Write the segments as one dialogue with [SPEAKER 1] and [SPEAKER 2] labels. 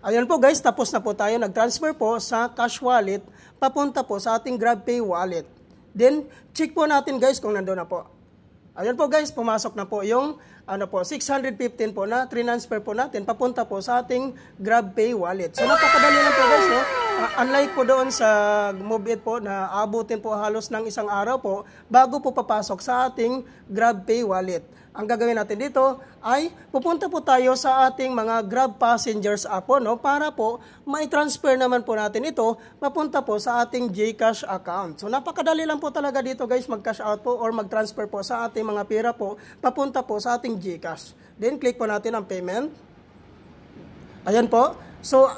[SPEAKER 1] Ayan po guys, tapos na po tayo. Nag-transfer po sa cash wallet, papunta po sa ating GrabPay wallet. Then, check po natin guys kung nandoon na po. Ayan po guys, pumasok na po yung 615 po na transfer po natin, papunta po sa ating GrabPay wallet. So napakadali lang po guys, no? Unlike po doon sa MoveIt po na abutin po halos ng isang araw po bago po papasok sa ating GrabPay wallet. Ang gagawin natin dito ay pupunta po tayo sa ating mga Grab Passengers app po, no, para po mai-transfer naman po natin ito papunta po sa ating GCash account. So napakadali lang po talaga dito guys, mag-cash out po or mag-transfer po sa ating mga pera po papunta po sa ating GCash. Then click po natin ang payment. Ayan po. So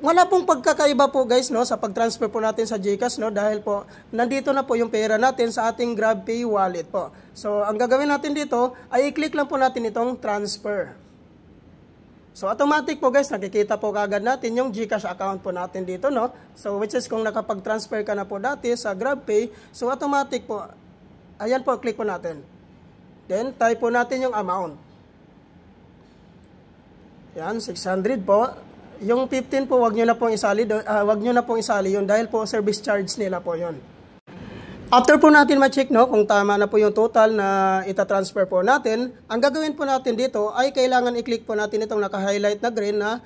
[SPEAKER 1] wala pong pagkakaiba po guys, no, sa pag-transfer po natin sa GCash, no, dahil po nandito na po yung pera natin sa ating GrabPay wallet po. So ang gagawin natin dito ay i-click lang po natin itong transfer. So automatic po guys, nakikita po kagad natin yung GCash account po natin dito, no. So which is kung nakapag-transfer ka na po dati sa GrabPay, so automatic po, ayan po, click po natin. Then type po natin yung amount. Yan, 600 po. Yung 15 po, wag nyo na pong isali yun dahil po service charge nila po yun. After po natin ma-check, no, kung tama na po yung total na ita-transfer po natin, ang gagawin po natin dito ay kailangan i-click po natin itong naka-highlight na green na